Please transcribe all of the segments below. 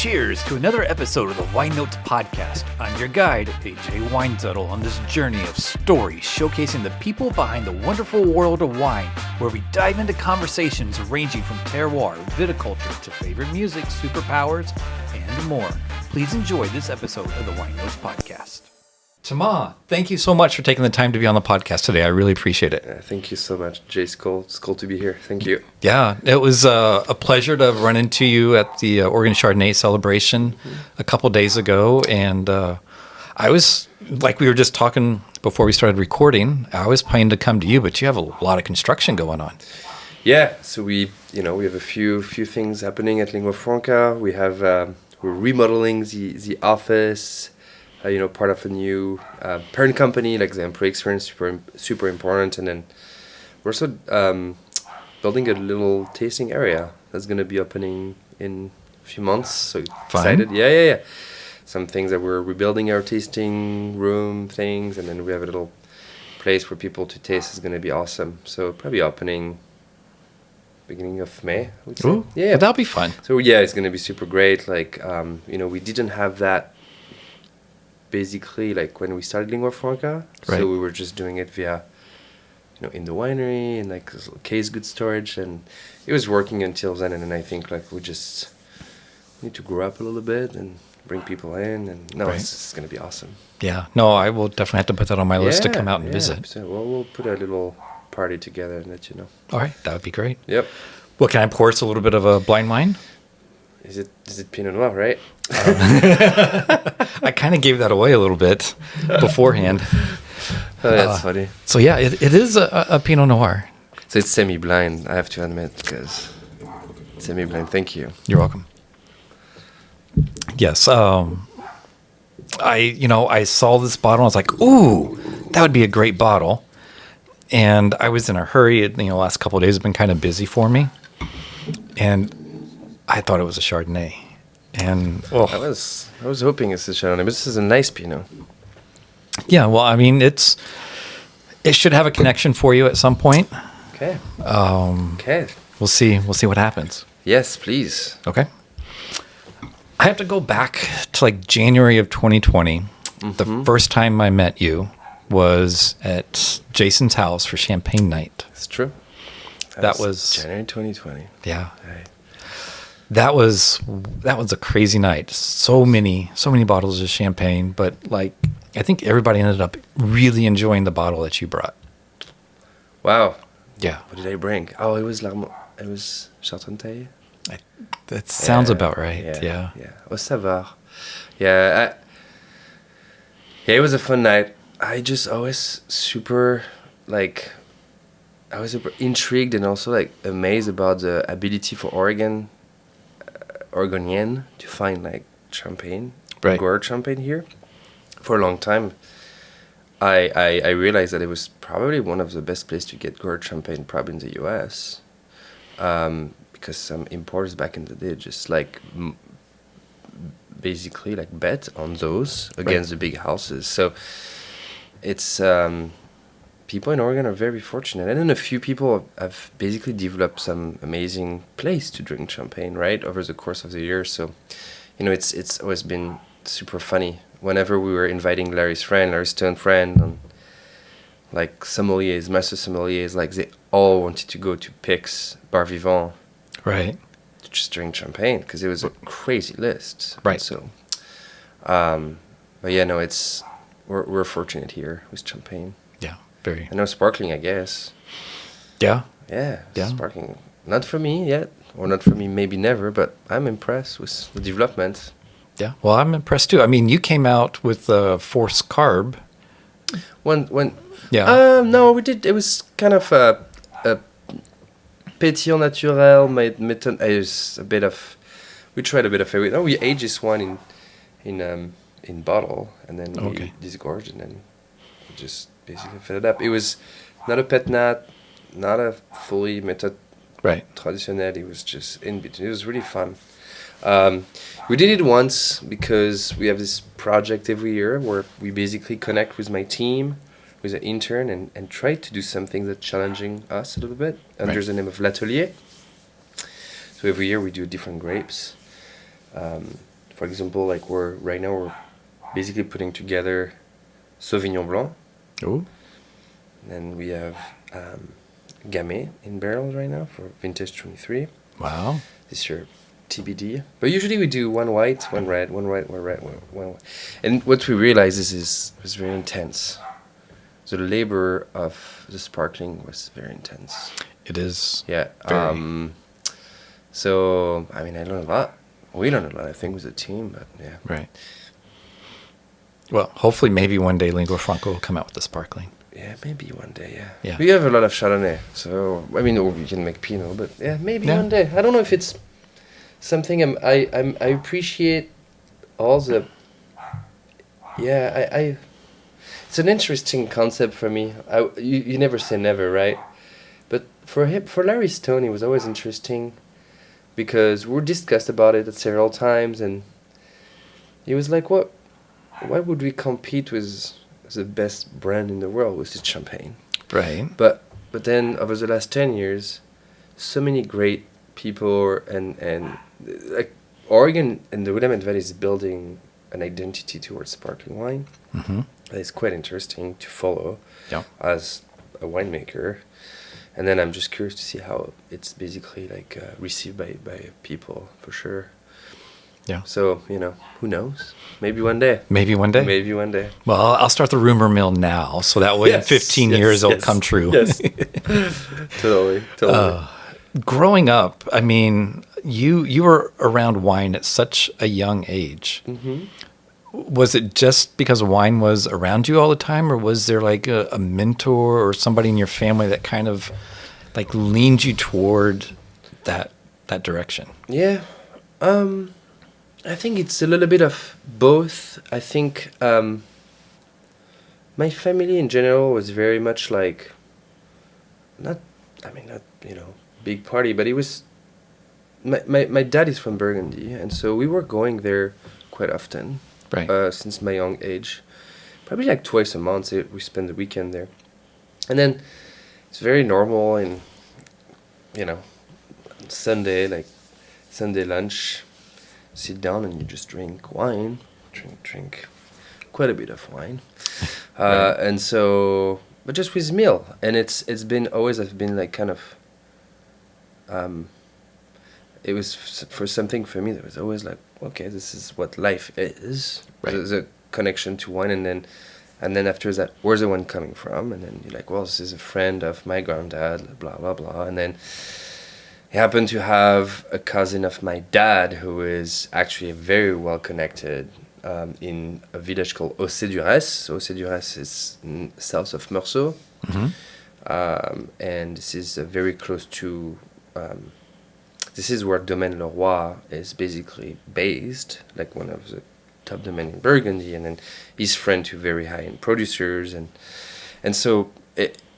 cheers to another episode of the Weinnotes Podcast. I'm your guide, AJ Weinzettel, on this journey of stories showcasing the people behind the wonderful world of wine, where we dive into conversations ranging from terroir, viticulture, to favorite music, superpowers, and more. Please enjoy this episode of the Weinnotes Podcast. Thomas, thank you so much for taking the time to be on the podcast today. I really appreciate it. Thank you so much, Jay. It's cool to be here. Thank you. Yeah, it was a pleasure to run into you at the Oregon Chardonnay celebration a couple days ago. And I was, like we were just talking before we started recording, I was planning to come to you, but you have a lot of construction going on. Yeah, so we have a few things happening at Lingua Franca. We have we're remodeling the office. Part of a new parent company, like the employee experience, super important. And then we're also building a little tasting area that's going to be opening in a few months. So excited. Yeah. Some things that we're rebuilding our tasting room things. And then we have a little place for people to taste. Is going to be awesome. So probably opening beginning of May, I would say. Ooh, yeah. That'll be fun. So yeah, it's going to be super great. Like, we didn't have that basically like when we started Lingua Franca. Right. So we were just doing it via, in the winery and like case good storage, and it was working until then. And then I think like we just need to grow up a little bit and bring people in, and it's going to be awesome. Yeah, no, I will definitely have to put that on my list to come out and visit. So we'll put a little party together and let you know. All right, that would be great. Yep. Well, can I pour us a little bit of a blind wine? Is it Pinot Noir, right? I kind of gave that away a little bit beforehand. Oh, that's funny. So yeah, it is a Pinot Noir. So it's semi-blind, I have to admit, because semi-blind. Thank you. You're welcome. Yes. I saw this bottle. I was like, ooh, that would be a great bottle. And I was in a hurry. The last couple of days have been kind of busy for me. And I thought it was a Chardonnay. And I was hoping it's a Chardonnay, but this is a nice Pinot. Yeah, well, I mean, it should have a connection for you at some point. Okay. Okay. We'll see what happens. Yes, please. Okay. I have to go back to like January of 2020. Mm-hmm. The first time I met you was at Jason's house for Champagne Night. It's true. That was January 2020. Yeah. Right. That was a crazy night. So many bottles of champagne, but like I think everybody ended up really enjoying the bottle that you brought. Wow. Yeah. What did I bring? Oh, it was Chardonnay. That sounds about right. Yeah. Au Savre. Yeah. It was a fun night. I was super intrigued and also like amazed about the ability for Oregonian to find like champagne, right. gourd champagne here. For a long time, I realized that it was probably one of the best places to get gourd champagne, probably in the U.S. Because some importers back in the day just like basically like bet on those against the big houses. So it's people in Oregon are very fortunate, and then a few people have basically developed some amazing place to drink champagne, right, over the course of the years. So, it's always been super funny. Whenever we were inviting Larry Stone friend, and like sommeliers, master sommeliers, like they all wanted to go to Pix Bar Vivant, right, to just drink champagne because it was a crazy list, right? So, but yeah, no, we're fortunate here with champagne. Yeah. Very. I know sparkling, I guess. Yeah. Yeah. Sparkling. Not for me yet, or not for me, maybe never, but I'm impressed with the development. Yeah. Well, I'm impressed too. I mean, you came out with forced carb. When. Yeah. No, we did. It was kind of a pétillant naturel. It was a bit of. We tried a bit of everything. No, we aged this one in bottle, and then we disgorged, and then we just basically fill it up. It was not a pet nat, not a fully méthode traditionnelle. It was just in between. It was really fun. We did it once because we have this project every year where we basically connect with my team, with an intern, and try to do something that's challenging us a little bit under the name of L'Atelier. So every year we do different grapes. For example, like right now we're basically putting together Sauvignon Blanc. Oh. And we have Gamay in barrels right now for vintage 23. Wow. This year, TBD. But usually we do one white, one red, one white, one red, one white. And what we realized is very intense. The labor of the sparkling was very intense. It is. Yeah. So, I mean, I learned a lot. We learned a lot, I think, with the team, but yeah. Right. Well, hopefully maybe one day Lingua Franca will come out with the sparkling. Yeah, maybe one day, yeah. Yeah. We have a lot of Chardonnay, so, I mean, or we can make Pinot, but yeah, maybe one day. I don't know if it's something I appreciate all the... Yeah, it's an interesting concept for me. You never say never, right? But for Larry Stone, it was always interesting because we discussed about it several times, and he was like, why would we compete with the best brand in the world, which is champagne? Right. But then over the last 10 years, so many great people and like Oregon and the Willamette Valley is building an identity towards sparkling wine. Mm-hmm. That is quite interesting to follow as a winemaker. And then I'm just curious to see how it's basically like received by people, for sure. Yeah. So, who knows? Maybe one day. Maybe one day. Maybe one day. Well, I'll start the rumor mill now, so that way in 15 years it'll come true. Yes. Totally. Growing up, I mean, you were around wine at such a young age. Mm-hmm. Was it just because wine was around you all the time, or was there like a mentor or somebody in your family that kind of like leaned you toward that direction? Yeah. I think it's a little bit of both. I think my family in general was very much like not big party, but it was my dad is from Burgundy, and so we were going there quite often. Right. Since my young age, probably like twice a month we spend the weekend there, and then it's very normal. And Sunday lunch, sit down and you just drink wine, drink quite a bit of wine, Right. and so but just with meal, and it's been always I've been like kind of. It was for something for me that was always like, okay, this is what life is. Right. There's a connection to wine, and then after that, where's the wine coming from? And then you're like, well, this is a friend of my granddad, blah blah blah. And then I happen to have a cousin of my dad who is actually very well connected in a village called Océ-du-Rès. So Océ-du-Rès is south of Meursault, and this is very close to. This is where Domaine Leroy is basically based, like one of the top domain in Burgundy, and then he's friend to very high-end producers, and so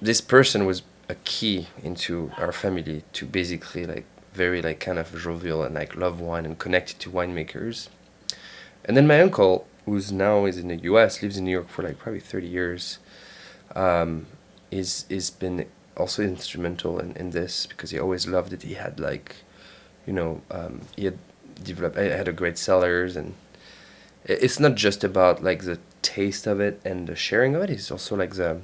this person was a key into our family to basically like very like kind of jovial and like love wine and connected to winemakers. And then my uncle, who's now is in the U.S., lives in New York for like probably 30 years, is been also instrumental in this because he always loved it. He had like. He had developed. I had a great cellars, and it's not just about like the taste of it and the sharing of it. It's also like the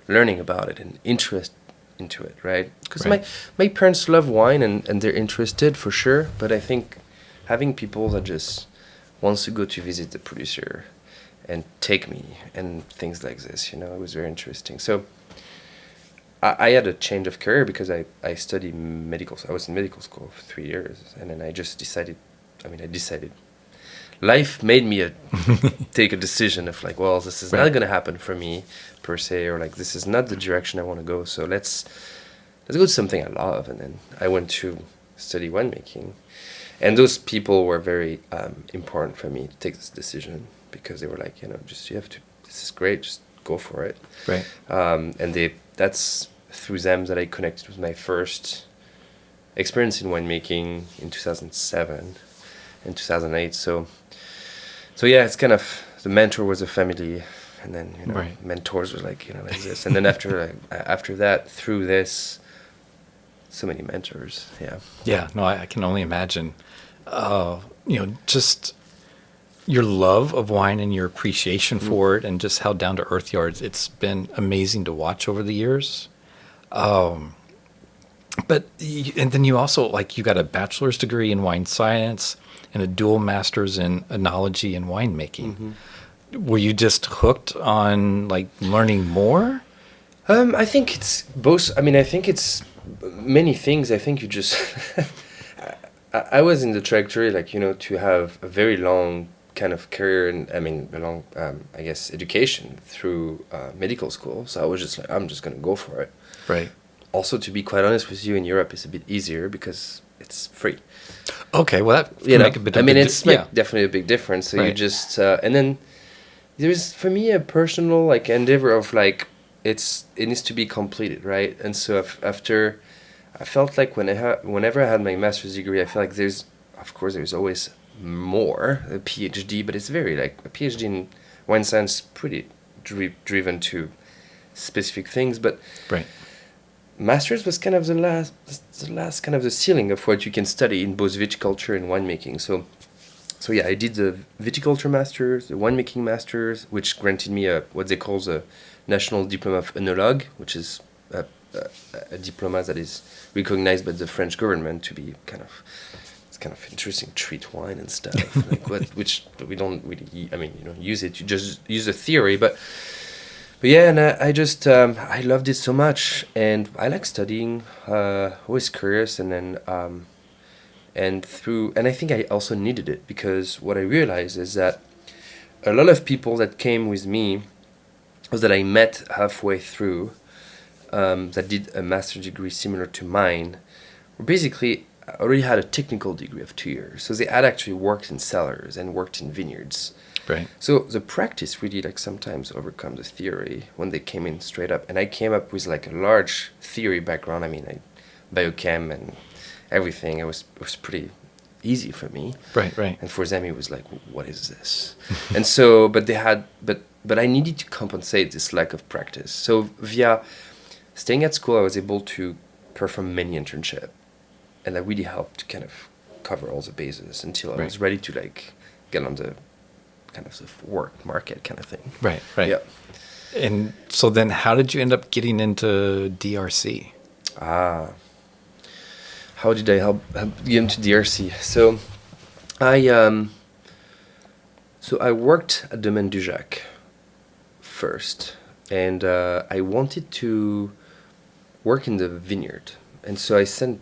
learning about it and interest into it, right? Because my parents love wine and they're interested for sure. But I think having people that just wants to go to visit the producer and take me and things like this, it was very interesting. So. I had a change of career because I studied medical. I was in medical school for 3 years, and then I just decided. Life made me take a decision of like, well, this is not going to happen for me per se, or like this is not the direction I want to go. So let's go to something I love. And then I went to study winemaking, and those people were very important for me to take this decision because they were like, just you have to. This is great. Just go for it. Right. And that's through them that I connected with my first experience in winemaking in 2007 and 2008. So yeah, it's kind of the mentor was a family, and then mentors were like like this, and then after that through this, so many mentors. Yeah. Yeah. No, I can only imagine. just your love of wine and your appreciation for it, and just how down to earth you are. It's been amazing to watch over the years. And then you also, like, you got a bachelor's degree in wine science and a dual master's in enology and winemaking. Were you just hooked on, like, learning more? I think it's both. I mean, I think it's many things. I think you just. I was in the trajectory, like, to have a very long kind of career, and I mean, a long, I guess, education through medical school. So I was just like, I'm just going to go for it. Right. Also, to be quite honest with you, in Europe, it's a bit easier because it's free. Okay, well, that can make a bit of it's definitely a big difference. So you just, and then there's, for me, a personal, like, endeavor of, like, it needs to be completed, right? And so after, I felt like whenever I had my master's degree, I feel like there's always more, a PhD, but it's very, like, a PhD in wine science, pretty driven to specific things, but right. Master's was kind of the last kind of the ceiling of what you can study in both viticulture and winemaking. So yeah, I did the viticulture masters, the winemaking masters, which granted me what they call the National Diploma of Œnologue, which is a diploma that is recognized by the French government to be kind of interesting, treat wine and stuff, like which we don't really, I mean, you don't use it, you just use the theory, but yeah, and I just I loved it so much, and I like studying, always curious, and then and I think I also needed it, because what I realized is that a lot of people that came with me, or that I met halfway through, that did a master's degree similar to mine, were basically already had a technical degree of 2 years, so they had actually worked in cellars and worked in vineyards. Right. So the practice really, like, sometimes overcomes the theory when they came in straight up. And I came up with, like, a large theory background. I mean, biochem and everything. It was pretty easy for me. Right. And for them, it was like, what is this? And so, but I needed to compensate this lack of practice. So via staying at school, I was able to perform many internships. And that really helped to kind of cover all the bases until I was ready to, like, get on the kind of the work market kind of thing. Right. Yeah. And so then how did you end up getting into DRC? How did I help get into DRC? So I worked at Domaine du Jacques first, and I wanted to work in the vineyard. And so I sent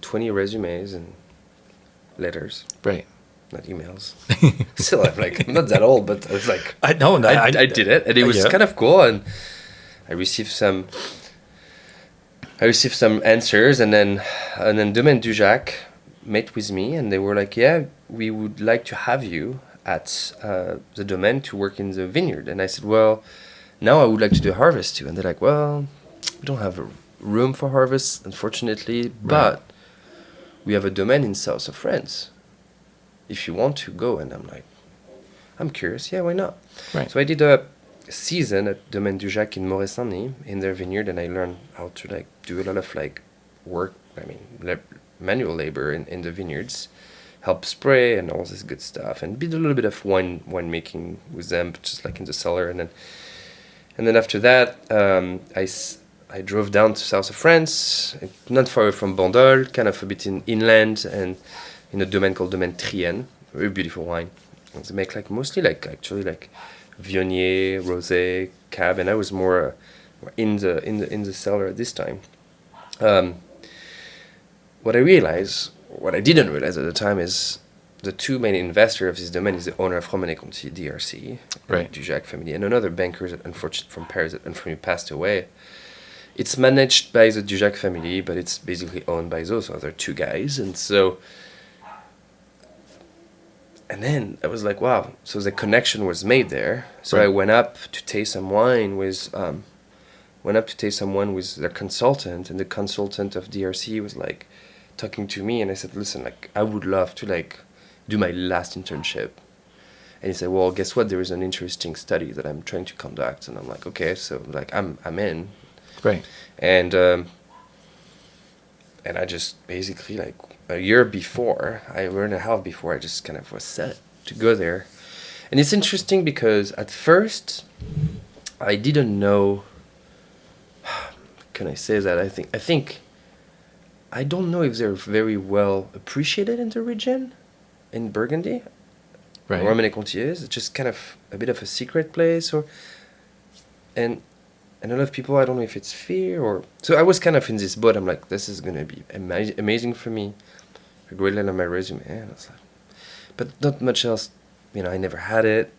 20 resumes and letters. Right. Not emails. Still, I'm not that old, but I was like, I know. I did it, and it was kind of cool. And I received some answers, and then Domaine du Jacques met with me, and they were like, yeah, we would like to have you at the Domaine to work in the vineyard. And I said, well, now I would like to do harvest too. And they're like, well, we don't have a room for harvest, unfortunately, but we have a domain in south of France. If you want to go. And I'm like, I'm curious. Yeah, why not? Right. So I did a season at Domaine du Jacques in Moret-Saint-Denis in their vineyard, and I learned how to, like, do a lot of, like, work. I mean, manual labor in the vineyards, help spray and all this good stuff, and did a little bit of wine making with them, just like in the cellar. And then after that, I drove down to south of France, not far away from Bandol, kind of a bit inland, and in a domain called Domaine Trienne, very beautiful wine. And they make, like, mostly, like, actually, like, Viognier, Rosé, Cab, and I was more in the cellar at this time. What I didn't realize at the time, is the two main investors of this domain is the owner of Romanée-Conti, DRC, right, du Jacques family, and another banker that unfortunately from Paris that unfortunately passed away. It's managed by the du Jacques family, but it's basically owned by those other two guys, and so. And then I was like, wow, so the connection was made there. So I went up to taste some wine with their consultant, and the consultant of DRC was, like, talking to me, and I said, listen, like, I would love to, like, do my last internship. And he said, well, guess what? There is an interesting study that I'm trying to conduct. And I'm like, okay, so, like, I'm in. Right. And and I just basically like a year and a half before, I just kind of was set to go there. And it's interesting because at first I didn't know. Can I say that? I think I don't know if they're very well appreciated in the region, in Burgundy. Right. It's just kind of a bit of a secret place, and a lot of people, I don't know if it's fear or... So I was kind of in this boat. I'm like, this is going to be amazing for me. A great line on my resume. And I was like, but not much else. I never had it.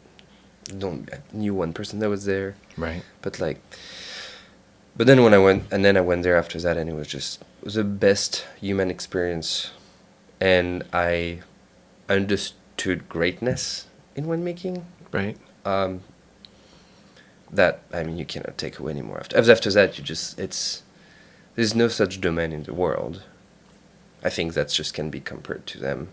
I knew one person that was there. Right. But then when I went there after that, and it was the best human experience. And I understood greatness in winemaking. Right. That, you cannot take away anymore. After that, there's no such domain in the world. I think that just can be compared to them,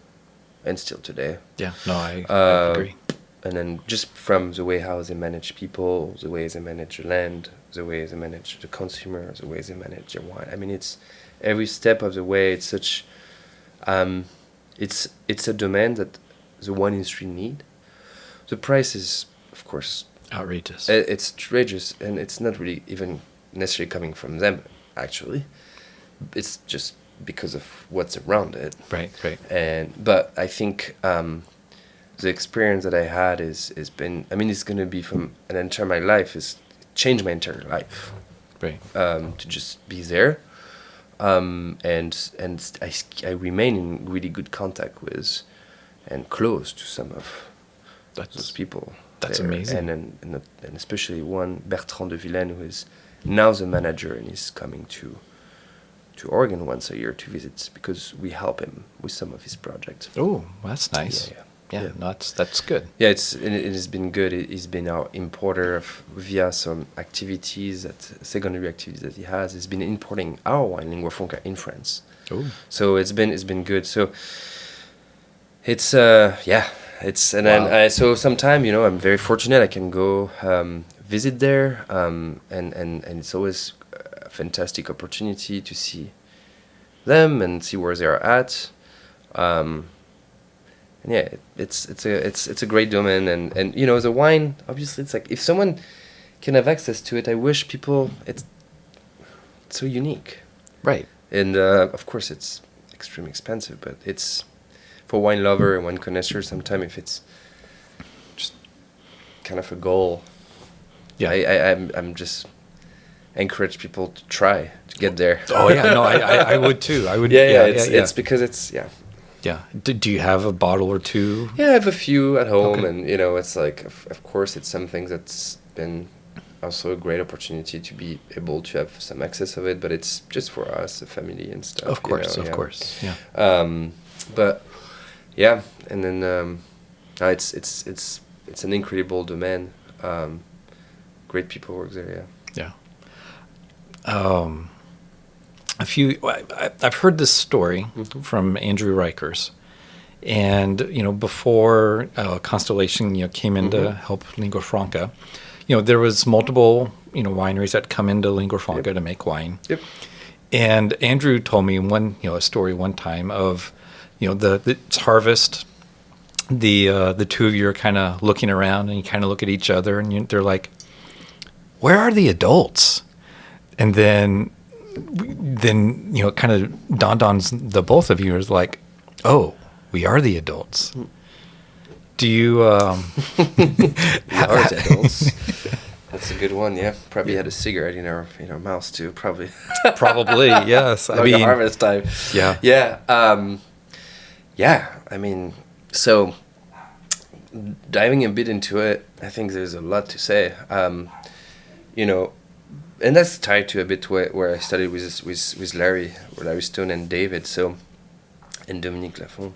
and still today. Yeah, no, I agree. And then just from the way how they manage people, the way they manage the land, the way they manage the consumer, the way they manage their wine. It's every step of the way. It's such, it's a domain that the wine industry need. The price is, of course, outrageous. It's outrageous, and it's not really even necessarily coming from them, actually. It's just because of what's around it. Right. But I think the experience that I had is been, it's going to be from an entire my life, it changed my entire life. Right. To just be there. And I remain in really good contact with and close to some of those people. That's there. amazing. And especially one, Bertrand de Vilaine, who is now the manager and is coming to Oregon once a year to visit, because we help him with some of his projects. Oh, that's nice. Yeah. No, that's good. Yeah, it has been good. He's been our importer via some activities, secondary activities that he has. He's been importing our wine, Lingua Franca, in France. Oh. So it's been good. So it's Wow. Then so sometime, I'm very fortunate. I can go visit there, and it's always a fantastic opportunity to see them and see where they are at. And yeah, it's a great domain, and the wine, obviously, it's like if someone can have access to it, I wish people. It's so unique, right? And of course, it's extremely expensive, but it's. For wine lover and wine connoisseur, sometimes if it's just kind of a goal, I'm just encourage people to try to get there. Oh yeah, no, I would too. I would. It's because it's Yeah. Do you have a bottle or two? Yeah, I have a few at home, Okay. and it's like, of course, it's something that's been also a great opportunity to be able to have some access of it, but it's just for us, the family and stuff. Of course, yeah. But. Yeah, and then it's an incredible domain. Great people work there. Yeah. I've heard this story from Andrew Rikers, and before Constellation came in to help Lingua Franca, there was multiple wineries that come into Lingua Franca to make wine. Yep. And Andrew told me a story one time of. It's harvest. The two of you are kind of looking around, and you kind of look at each other, and they're like, "Where are the adults?" And then it kind of dawned on the both of you as like, "Oh, we are the adults." Do you? We are the adults. That's a good one. Yeah, probably had a cigarette in our mouths too. Probably. Probably yes. Like a harvest time. Yeah. Yeah. So diving a bit into it, I think there's a lot to say. And that's tied to a bit where I studied with Larry Stone and David, and Dominique Lafont.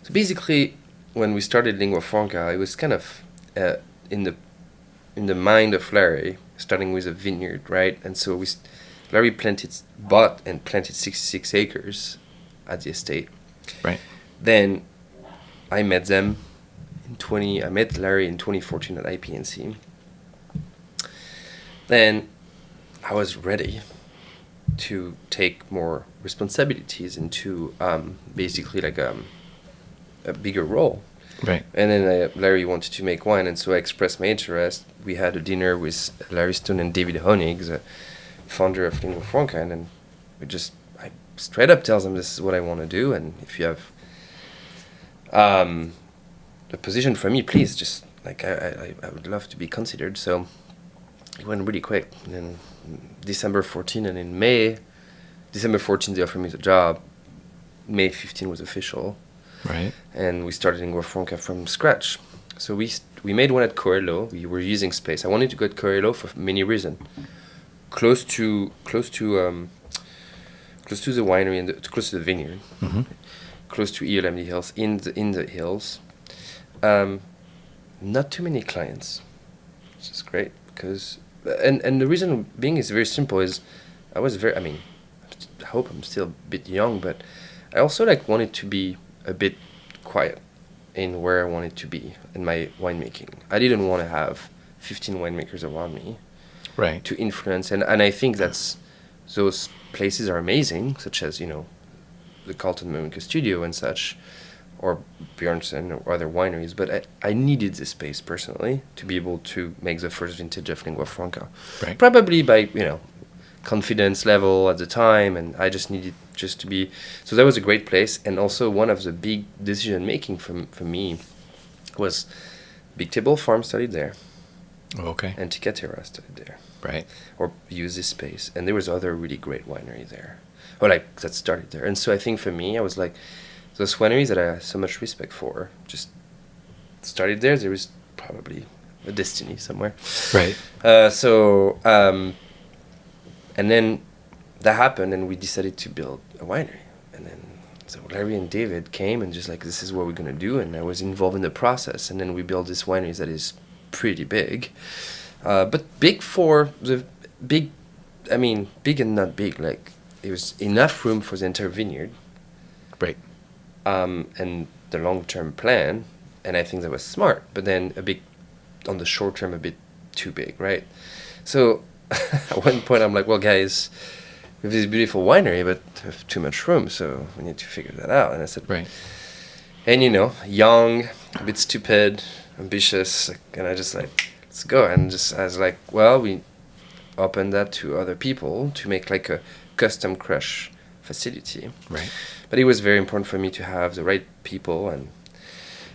So basically, when we started Lingua Franca, it was kind of in the mind of Larry, starting with a vineyard, right? And so Larry bought and planted 66 acres at the estate. Right. Then I met them I met Larry in 2014 at IPNC. Then I was ready to take more responsibilities and to basically like a bigger role. Right. And then Larry wanted to make wine, and so I expressed my interest. We had a dinner with Larry Stone and David Honig, the founder of Lingua Franca, and then I straight up tells them this is what I want to do, and if you have a position for me, please, just like I would love to be considered. So it went really quick. And then December 14, and in December 14 they offered me the job. May 15 was official. Right. And we started Lingua Franca from scratch. So we made one at Coelho. We were using space. I wanted to go at Coelho for many reasons. Close to the winery and close to the vineyard. Mm-hmm. Close to Willamette Hills, in the hills. Not too many clients, which is great because and the reason being is very simple. Is I hope I'm still a bit young, but I also wanted to be a bit quiet in where I wanted to be in my winemaking. I didn't want to have 15 winemakers around me, right, to influence, and I think those places are amazing, such as the Carlton Winemaker Studio and such, or Bjornson or other wineries, but I needed this space personally to be able to make the first vintage of Lingua Franca. Right. Probably by, confidence level at the time, and I just needed to be... So that was a great place, and also one of the big decision-making for me was Big Table Farm studied there. Oh, okay. And Terroirs studied there. Right. Or use this space. And there was other really great winery there. Or that started there. And so I think for me, I was like, those wineries that I have so much respect for just started there. There was probably a destiny somewhere. Right. And then that happened, and we decided to build a winery. And then so Larry and David came and just this is what we're going to do. And I was involved in the process. And then we built this winery that is pretty big. But big for the big, big and not big. It was enough room for the entire vineyard. Right. And the long-term plan, and I think that was smart, but then on the short term, a bit too big, right? So at one point, I'm like, well, guys, we have this beautiful winery, but we have too much room, so we need to figure that out. And I said, right. And young, a bit stupid, ambitious, and I just let's go. And I was like, well, we opened that to other people to make a custom crush facility. Right. But it was very important for me to have the right people,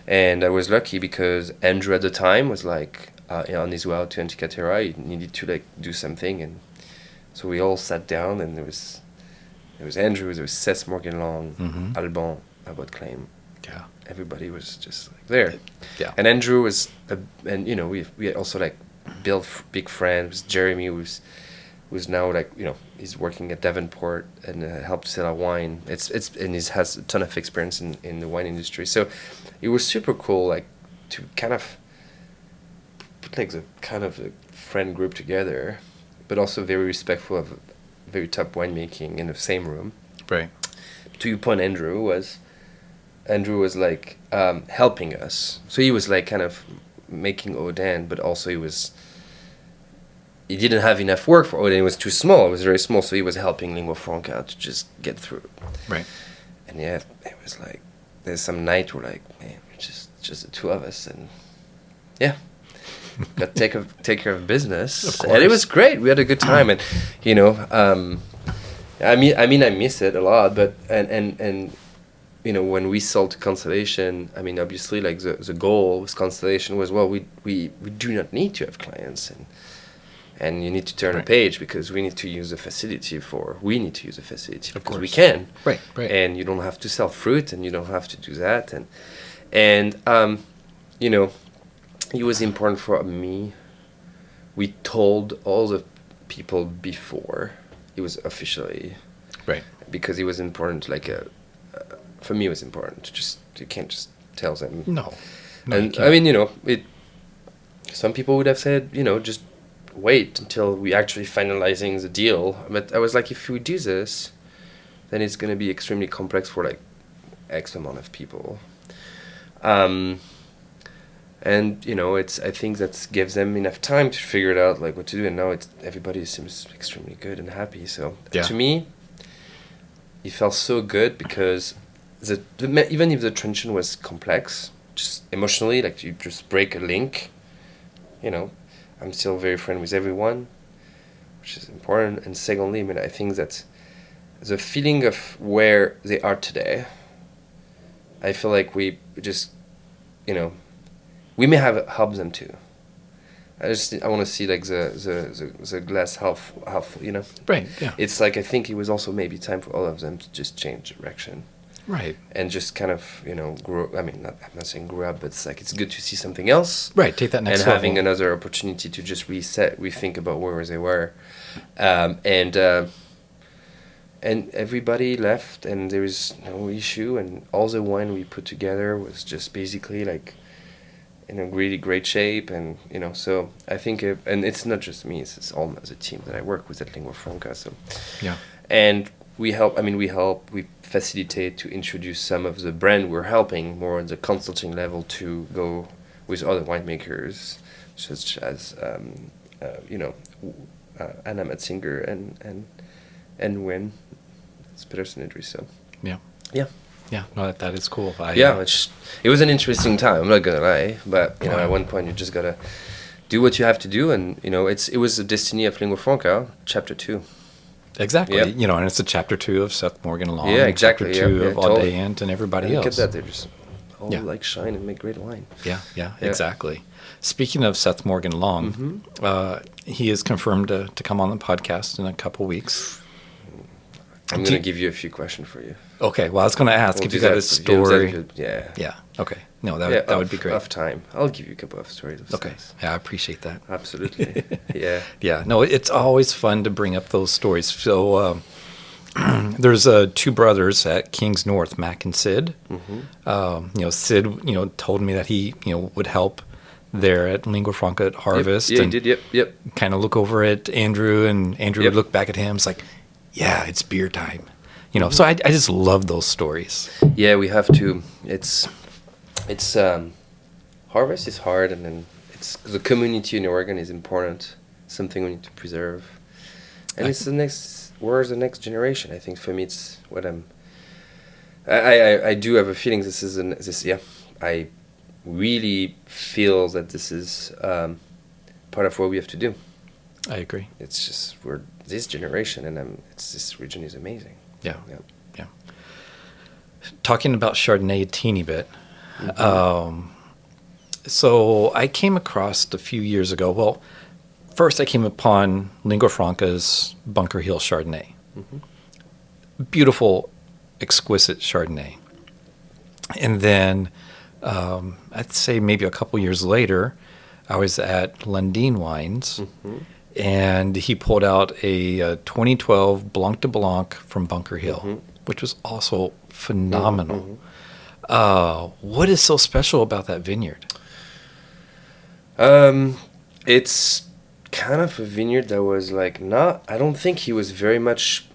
and I was lucky because Andrew at the time was on his way out to Antiquatera. He needed to do something, and so we all sat down, and there was Andrew, there was Cesc Morgan-Long, mm-hmm. Alban, Abbott Claim. Yeah. Everybody was just there. Yeah. And Andrew was, we also built big friends. Jeremy who's now he's working at Davenport and helped sell our wine. And he has a ton of experience in the wine industry. So it was super cool to kind of put the kind of a friend group together, but also very respectful of very top winemaking in the same room. Right. To your point, Andrew was helping us. So he was kind of making Odin, but also he didn't have enough work for Odin. It was too small. It was very small, so he was helping Lingua Franca to just get through. Right. And yeah, it was there's some night where man, just the two of us, and yeah, got to take care of business. Of course. And it was great. We had a good time, and I miss it a lot. But and when we sold to Constellation, obviously the goal with Constellation was, well, we do not need to have clients, and you need to turn a page because we need to use the facility because we can. Right. And you don't have to sell fruit, and you don't have to do that, and it was important for me. We told all the people before it was officially, right, because it was important. For me, it was important you can't just tell them. No, and some people would have said, just wait until we actually finalizing the deal. But I was if we do this, then it's going to be extremely complex for X amount of people. And And I think that gives them enough time to figure it out, like what to do. And now everybody seems extremely good and happy. So to me, it felt so good because even if the transition was complex, just emotionally, like you just break a link, I'm still very friendly with everyone, which is important. And secondly, I think that the feeling of where they are today, I feel like we just, we may have helped them too. I want to see like the glass half, Right, yeah. It's like, I think it was also maybe time for all of them to just change direction. Right. And just kind of, grow. I'm not saying grow up, but it's like it's good to see something else. Right, take that next level. And having another opportunity to just rethink about where they were. And everybody left, and there was no issue, and all the wine we put together was just basically like in a really great shape, and so I think, and it's not just me, it's all the team that I work with at Lingua Franca. So yeah, and we facilitate to introduce some of the brand we're helping more on the consulting level to go with other winemakers, such as Anna Metzinger and Win. It's Peterson Idris. So yeah, no, that is cool. It was an interesting time. I'm not gonna lie, but at one point you just gotta do what you have to do, and it was the destiny of Lingua Franca, chapter 2. Exactly. And it's a chapter 2 of Seth Morgan Long. Yeah, exactly. Chapter 2 of Aude Ant and everybody else. Look at that, they're just all like shine and make great wine. Yeah, exactly. Speaking of Seth Morgan Long, he is confirmed to come on the podcast in a couple weeks. I'm going to give you a few questions for you. Okay, well, I was going to ask if you got a story. Yeah. Okay. No, that would be great. Off time. I'll give you a couple of stories. Okay. Yeah, I appreciate that. Absolutely. Yeah. Yeah. No, it's always fun to bring up those stories. So there's 2 brothers at King's North, Mac and Sid. Mm-hmm. Sid, told me that he, would help there at Lingua Franca at Harvest. He did. Yep. Kind of look over at Andrew, and Andrew would look back at him. It's like, yeah, it's beer time. So I just love those stories. Yeah, we have to. It's Harvest is hard, and then it's the community in Oregon is important. Something we need to preserve, and it's where's the next generation? I think for me, it's what I do have a feeling I really feel that this is part of what we have to do. I agree. It's just we're this generation, and this region is amazing. Yeah. Talking about Chardonnay a teeny bit. Mm-hmm. So I came across a few years ago. Well, first I came upon Lingua Franca's Bunker Hill Chardonnay. Mm-hmm. Beautiful, exquisite Chardonnay. And then I'd say maybe a couple years later, I was at Lundin Wines. Mm-hmm. And he pulled out a 2012 Blanc de Blanc from Bunker Hill, mm-hmm. which was also phenomenal. Mm-hmm. What is so special about that vineyard? It's kind of a vineyard that was like I don't think he was very much,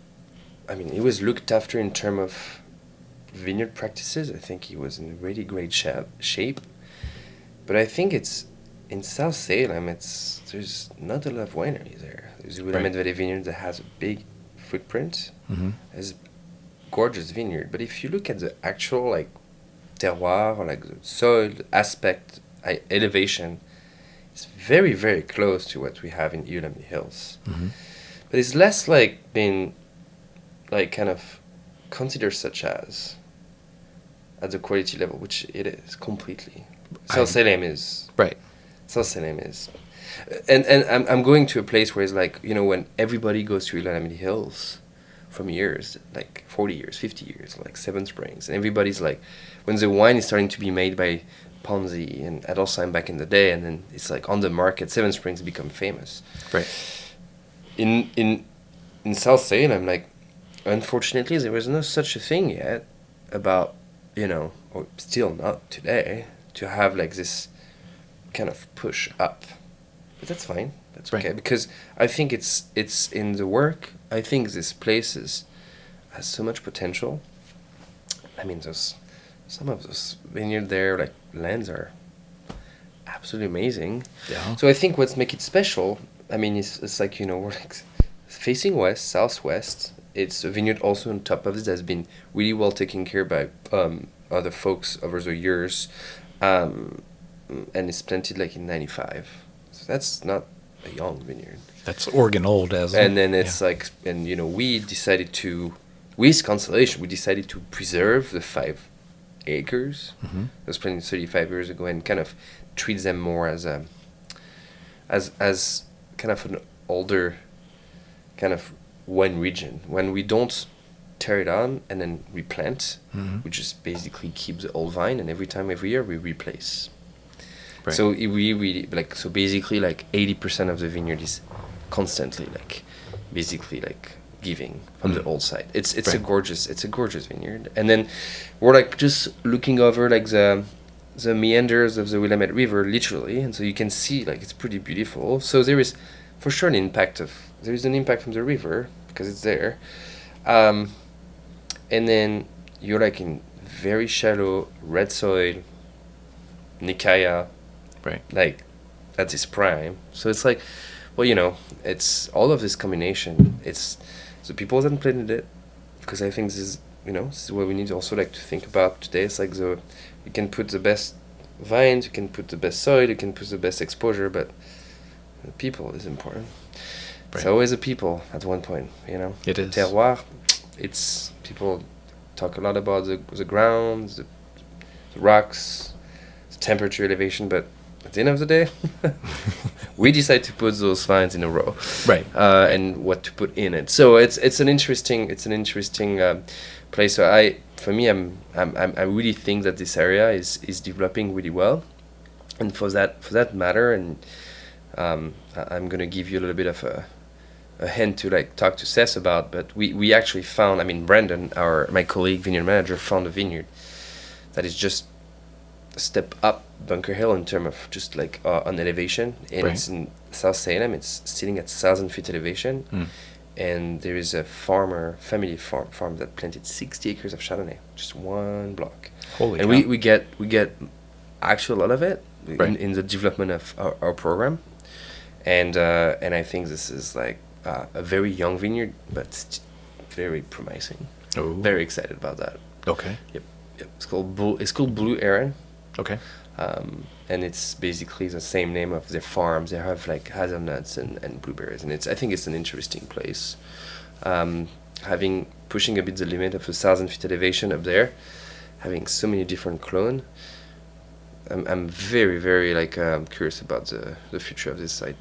he was looked after in terms of vineyard practices. I think he was in really great shape. But I think in South Salem, there's not a lot of wineries there. There's a Willamette vineyard that has a big footprint. Mm-hmm. It's a gorgeous vineyard. But if you look at the actual terroir, or the soil aspect, elevation, it's very, very close to what we have in Willamette Hills. Mm-hmm. But it's less being kind of considered such as at the quality level, which it is completely. South Salem is. Right. South Salem is. And I'm going to a place where it's when everybody goes to Willamette Hills from years, 40 years, 50 years, Seven Springs, and everybody's when the wine is starting to be made by Ponzi and Adelsheim back in the day, and then it's on the market, Seven Springs become famous. Right. In South Salem, unfortunately, there was no such a thing yet about, or still not today, to have this kind of push up. But that's fine. That's okay, because I think it's in the work. I think this place has so much potential. Some of those vineyard there, lands are absolutely amazing. Yeah. So I think what's make it special, I mean, it's like, you know, we're like facing west, southwest. It's a vineyard also on top of this that's been really well taken care by other folks over the years. And it's planted like in 95. So that's not a young vineyard. That's Oregon old as well. And then it's like, and you know, with Constellation, we decided to preserve the 5 acres. Mm-hmm. That was planted 35 years ago, and kind of treat them more as kind of an older kind of one region. When we don't tear it down and then replant, Mm-hmm. we just basically keep the old vine, and every year we replace. Right. So we really like, so basically like 80% of the vineyard is constantly like basically like giving from the old side. It's Right. a gorgeous vineyard. And then we're like just looking over like the meanders of the Willamette River literally, and so you can see like it's pretty beautiful. So there is for sure an impact from the river because it's there. And then you're like in very shallow red soil, Nikaya, Right. like at its prime. So it's like, well, you know, it's all of this combination. It's the people that planted it, because I think this is, you know, this is what we need also like to think about today. It's like you can put the best vines, you can put the best soil, you can put the best exposure, but the people is important. Right. It's always the people at one point, you know. It is. Terroir, it's people talk a lot about the ground, the rocks, the temperature, elevation, but at the end of the day, we decide to put those vines in a row, Right. and what to put in it. So it's an interesting place. So I really think that this area is developing really well, and for that matter, and I'm gonna give you a little bit of a hint to like talk to Seth about. But we actually found, I mean, Brandon, my colleague vineyard manager, found a vineyard that is just a step up Bunker Hill in terms of just like on elevation, and Right. it's in South Salem. It's sitting at 1,000 feet elevation, and there is a family farm that planted 60 acres of Chardonnay, just one block. Holy And cow. we get actually a lot of it Right. in the development of our program, and I think this is like a very young vineyard, but it's very promising. Oh. Very excited about that. Okay. Yep. It's called Blue Aaron. Okay. And it's basically the same name of their farms. They have like hazelnuts and blueberries, and I think it's an interesting place. Pushing a bit the limit of 1,000 feet elevation up there, having so many different clones. I'm very, very like curious about the future of this site,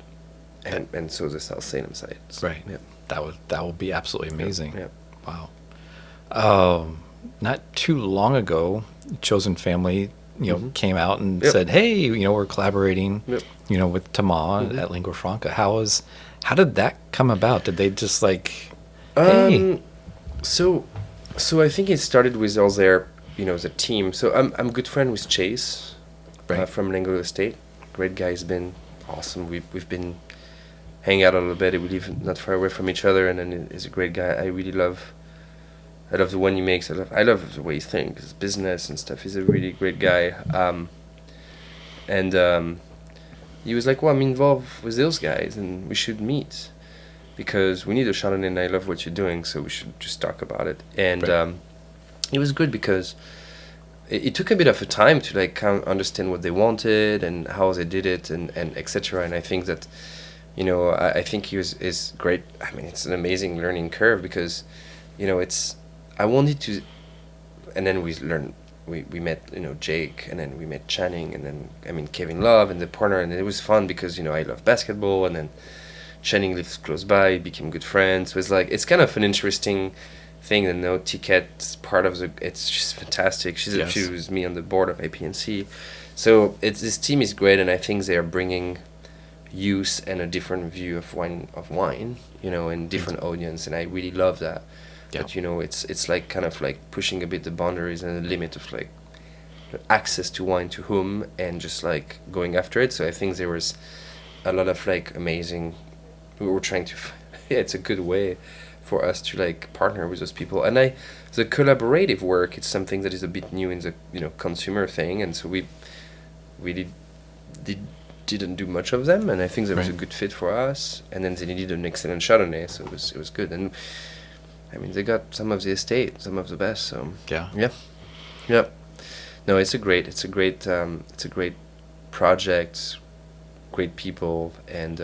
and so the South Salem site. Right. Yeah. That would be absolutely amazing. Yeah. Wow. Not too long ago, Chosen Family, came out and said, "Hey, we're collaborating, with Thomas at Lingua Franca." How did that come about? Did they just like, hey? So I think it started with all their, the team. So I'm good friend with Chase, Right. from Lingua Estate. Great guy. He's been awesome. We've been hanging out a little bit. We live not far away from each other, and then he's a great guy. I love the one he makes. I love the way he thinks, his business and stuff. He's a really great guy. And he was like, well, I'm involved with those guys, and we should meet because we need a Chardonnay, and I love what you're doing, so we should just talk about it. And Right. it was good because it took a bit of a time to like kind of understand what they wanted and how they did it, and etc. And I think that, I think he is great. I mean, it's an amazing learning curve because, I wanted to, and then we met, Jake, and then we met Channing, and then, Kevin Love and the partner, and it was fun because, I love basketball, and then Channing lives close by, became good friends. So it's kind of an interesting thing, and Ticket's part of it's just fantastic. She was me on the board of APNC. So this team is great, and I think they are bringing youth and a different view of wine, and different audience, and I really love that. Yeah. But it's like kind of like pushing a bit the boundaries and the limit of like access to wine to whom, and just like going after it. So I think there was a lot of like amazing. We were trying to. It's a good way for us to like partner with those people, and the collaborative work. It's something that is a bit new in the consumer thing, and so we really they didn't do much of them, and I think that was a good fit for us. And then they needed an excellent Chardonnay, so it was good. And I mean, they got some of the estate, some of the best. So yeah. No, it's a great project, great people, and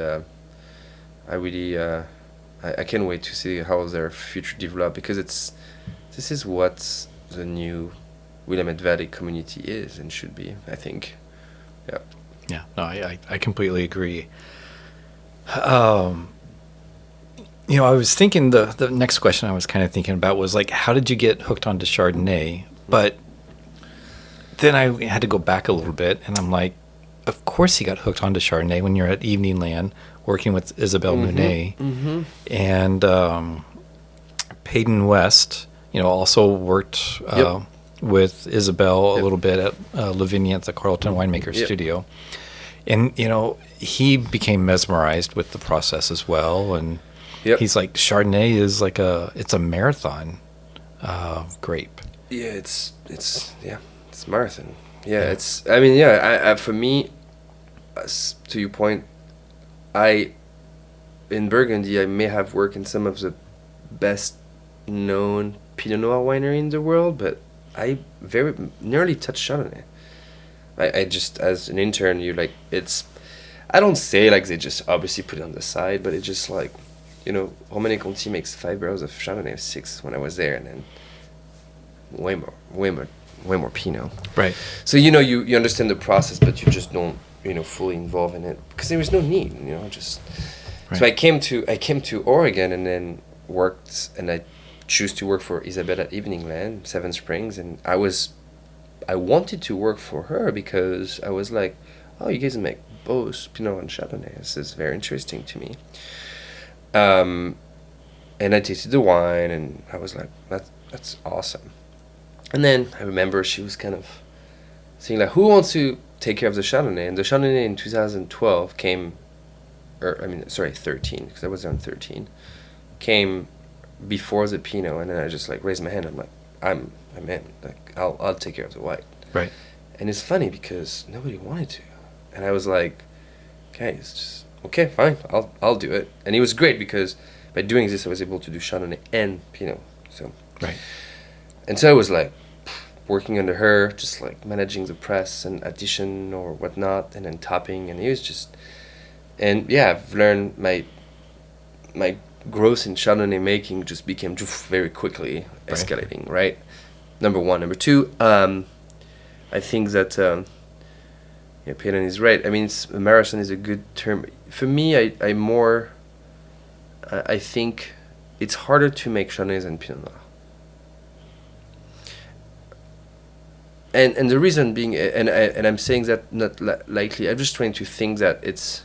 I really I can't wait to see how their future develop, because this is what the new Willamette Valley community is and should be, I think. Yeah, no, I completely agree. I was thinking the next question I was kind of thinking about was like, how did you get hooked onto Chardonnay? But then I had to go back a little bit, and I'm like, of course he got hooked onto Chardonnay when you're at Evening Land working with Isabelle Mounet. And Peyton West, also worked with Isabelle a little bit at La Vignette, the Carlton Winemaker Studio. And, he became mesmerized with the process as well. And he's like, Chardonnay is like it's a marathon grape. Yeah, it's marathon. Yeah, I for me, to your point, in Burgundy, I may have worked in some of the best known Pinot Noir winery in the world, but I very nearly touched Chardonnay. I just, as an intern, I don't say like they just obviously put it on the side, but it's just like, Romanée Conti makes 5 barrels of Chardonnay, 6 when I was there, and then way more Pinot. Right. So you understand the process, but you just don't fully involve in it because there was no need. Just. Right. So I came to Oregon and then worked, and I choose to work for Isabelle at Evening Land, Seven Springs, and I wanted to work for her because I was like, oh, you guys make both Pinot and Chardonnay. This is very interesting to me. And I tasted the wine, and I was like, that's awesome. And then I remember she was kind of saying like, who wants to take care of the Chardonnay? And the Chardonnay in 2012 came, 13, because I was on 13, came before the Pinot, and then I just like raised my hand. I'm like, I'm in. Like, I'll take care of the white. Right. And it's funny because nobody wanted to, and I was like, okay, it's just okay, fine, I'll do it. And it was great because by doing this, I was able to do Chardonnay and Pinot. So right. And so I was like working under her, just like managing the press and addition or whatnot, and then topping, and it was just, and yeah, I've learned my growth in Chardonnay making just became very quickly escalating, right? Number one. Number two, I think that Peyton is right. I mean, a marathon is a good term. For me, I think it's harder to make Chardonnay than Pinot Noir. And the reason being, and I'm saying that not lightly, I'm just trying to think that it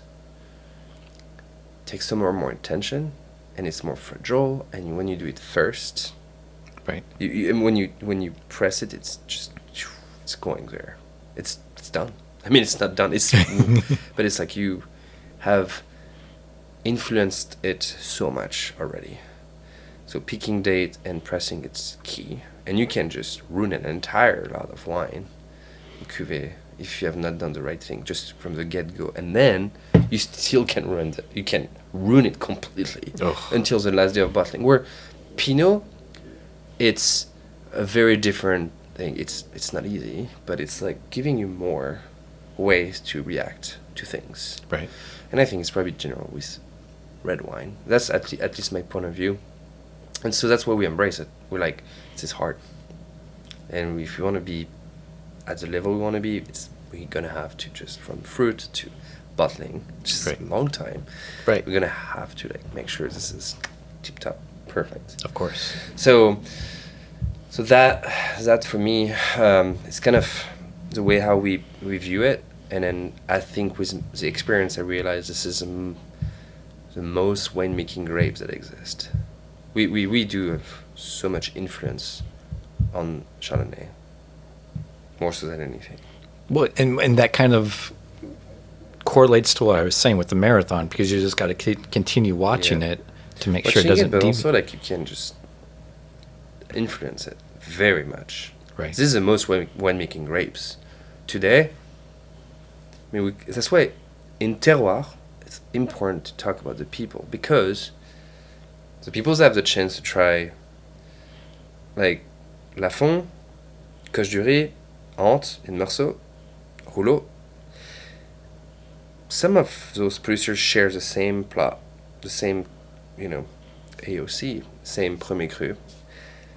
takes some more attention, and it's more fragile, and when you do it first, right? And when you press it, it's going there, it's done. I mean, it's not done. It's but it's like you have influenced it so much already. So picking date and pressing, it's key. And you can just ruin an entire lot of wine in cuvée if you have not done the right thing just from the get-go. And then you still can ruin it. You can ruin it completely until the last day of bottling. Where Pinot, it's a very different thing. It's not easy, but it's like giving you more ways to react to things. Right. And I think it's probably general with red wine. That's at least my point of view. And so that's why we embrace it. We're like, this is hard. And if you want to be at the level we want to be, we're going to have to just from fruit to bottling, which is a long time. Right. We're going to have to make sure this is tip-top perfect. Of course. So that for me, it's kind of the way how we view it. And then I think with the experience, I realized this is the most winemaking grapes that exist. We do have so much influence on Chardonnay, more so than anything. Well, and that kind of correlates to what I was saying with the marathon, because you just got to continue watching it to make sure it doesn't. But also, like, you can just influence it very much. Right. This is the most winemaking grapes today. That's why in terroir, it's important to talk about the people, because the peoples have the chance to try like Lafon, Coche du Riz, Ante in Meursault, Rouleau. Some of those producers share the same plot, the same, AOC, same Premier Cru.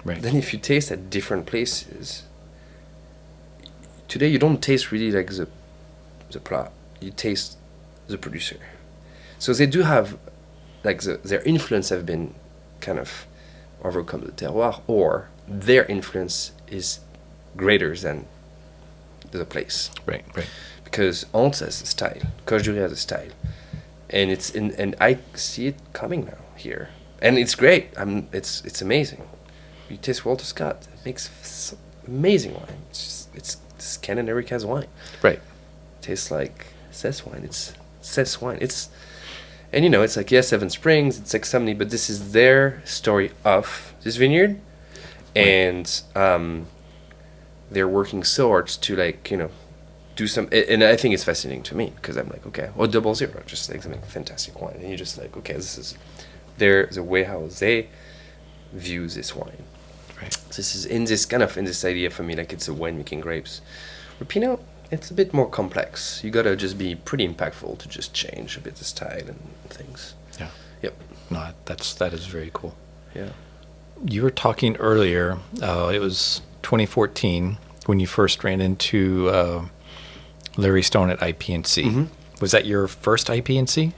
Right. Then if you taste at different places, today you don't taste really like the plot. You taste the producer. So they do have, like their influence have been kind of overcome the terroir, or their influence is greater than the place. Right. Because Ante has a style, Coche du Riz has a style, and I see it coming now here, and it's great. It's amazing. You taste Walter Scott; it makes amazing wine. It's Canon Erica's wine. Right. It tastes like Cess wine. It's Cess wine. It's like, yes, Seven Springs, it's like Somni, but this is their story of this vineyard, and they're working so hard to do some, and I think it's fascinating to me, because I'm like, okay, 000, just like something fantastic wine, and you're just like, okay, this is the way how they view this wine. Right. This is in this idea for me, like it's a winemaking grapes. With Pinot, it's a bit more complex. You gotta just be pretty impactful to just change a bit the style and things. Yeah. Yep. No, that is very cool. Yeah. You were talking earlier, it was 2014 when you first ran into Larry Stone at IPNC. Mm-hmm. Was that your first IPNC?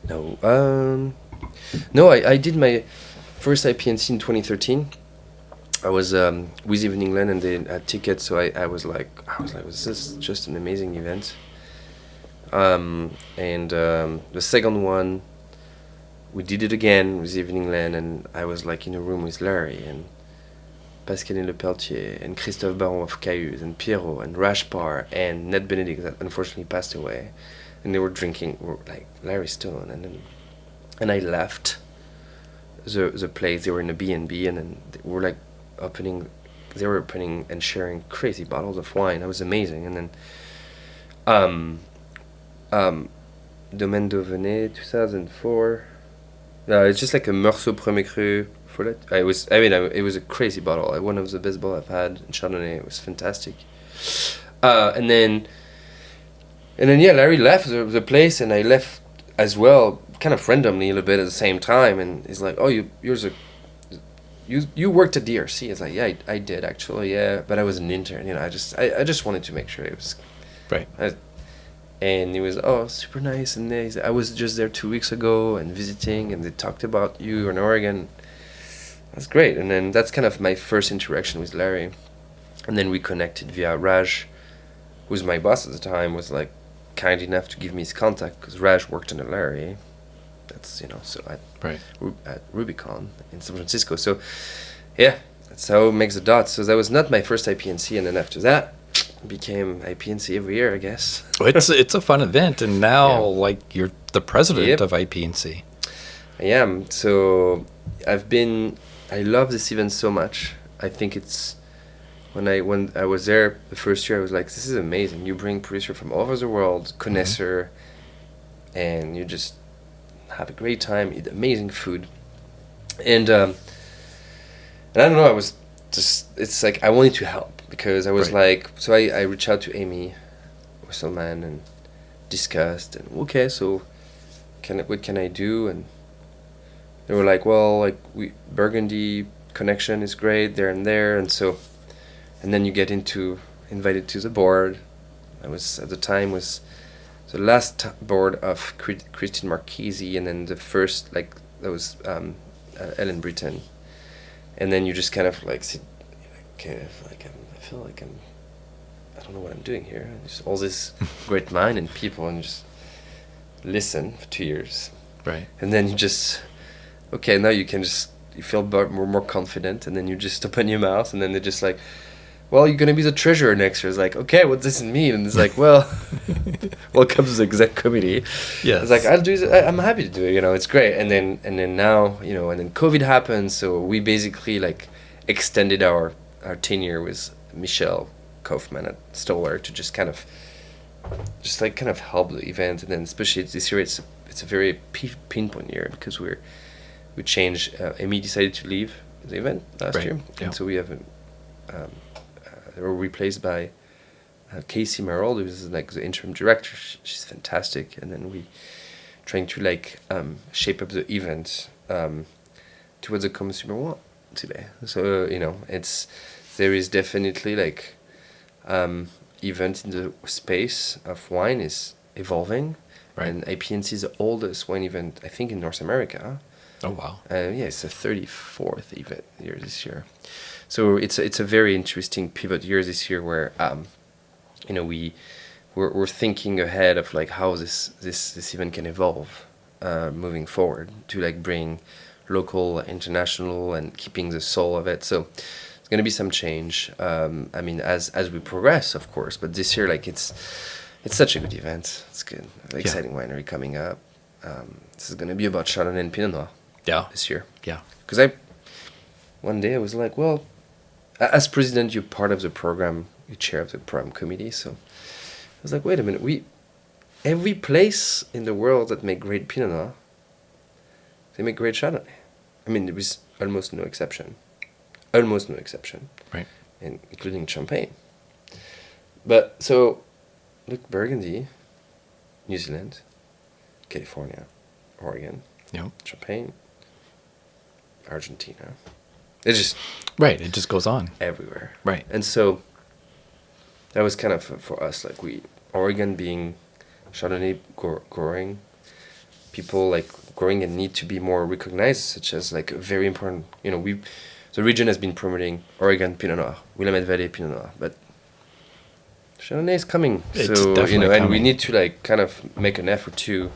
No. No, I did my first IPNC in 2013. I was with Evening Land, and they had tickets, so I was like, this is just an amazing event. And the second one, we did it again with Evening Land, and I was like in a room with Larry and Pascaline Lepelletier and Christophe Baron of Cayuse and Pierrot and Rashpar and Ned Benedict, that unfortunately passed away, and they were drinking like Larry Stone, and I left the place. They were in a B&B, and then they were like opening and sharing crazy bottles of wine. That was amazing. And then Domaine d'Auvenay 2004. No, it's just like a Meursault Premier Cru for that. It was a crazy bottle. One of the best bottles I've had in Chardonnay. It was fantastic. And then Larry left the place, and I left as well, kind of randomly a little bit at the same time. And he's like, "Oh, you worked at DRC?" It's like, "Yeah, I did actually, yeah, but I was an intern. I just wanted to make sure it was right." And he was, "Oh, super nice." And he's, "I was just there 2 weeks ago and visiting, and they talked about you in Oregon." That's great. And then that's kind of my first interaction with Larry. And then we connected via Raj, who was my boss at the time, was like kind enough to give me his contact, because Raj worked under Larry. That's so at Rubicon in San Francisco. So yeah, that's how it makes the dots. So that was not my first IPNC, and then after that it became IPNC every year, I guess. It's a fun event, and now like you're the president Yep. of IPNC. I am. So I love this event so much. I think it's when I was there the first year, I was like, this is amazing. You bring producer from all over the world, connoisseur, and you just have a great time, eat amazing food, and I don't know, I was just, it's like I wanted to help, because I was like, so I reached out to Amy Wisselman and discussed, and okay, so what can I do? And they were like, well, like Burgundy connection is great there and there, and then you get invited to the board. I was at the time was the last board of Christine Marchesi, and then the first, like, that was Ellen Britton. And then you just kind of like sit, okay, I feel like I don't know what I'm doing here. Just all this great mind and people, and just listen for 2 years. Right. And then you just, okay, now you feel more confident, and then you just open your mouth, and then they're just like, well, you're going to be the treasurer next year. It's like, okay, what does it mean? And it's like, well, welcome to the exec committee. Yeah. It's like, I'll do it. I'm happy to do it. It's great. And then now, and then COVID happened. So we basically like extended our tenure with Michelle Kaufman at Stoller to just kind of just like kind of help the event, and then especially this year it's a very pinpoint year because we changed. Amy decided to leave the event last year, and so we have they were replaced by Casey Merrill, who is like the interim director. She's fantastic, and then we trying to like shape up the event to what the consumer want today. So there is definitely like event in the space of wine is evolving, and IPNC is the oldest wine event I think in North America. Oh wow! It's the 34th event year this year, so it's a very interesting pivot year this year where we're thinking ahead of like how this event can evolve moving forward to like bring local, international, and keeping the soul of it. So it's going to be some change. I mean, as we progress, of course. But this year, like it's such a good event. It's good. Exciting winery coming up. This is going to be about Chardonnay and Pinot Noir. Yeah. This year. Yeah. Because one day I was like, well, as president, you're part of the program. You're chair of the program committee. So I was like, wait a minute. Every place in the world that make great Pinot Noir, they make great Chardonnay. I mean, there was almost no exception. Right. And including Champagne. But so, look, Burgundy, New Zealand, California, Oregon, Champagne, Argentina. It's just... Right, it just goes on. Everywhere. Right. And so, that was kind of for us, like Oregon being Chardonnay growing, people like growing and need to be more recognized, such as like a very important, the region has been promoting Oregon Pinot Noir, Willamette Valley Pinot Noir, but Chardonnay is coming. It's so, definitely and coming. we need to like kind of make an effort to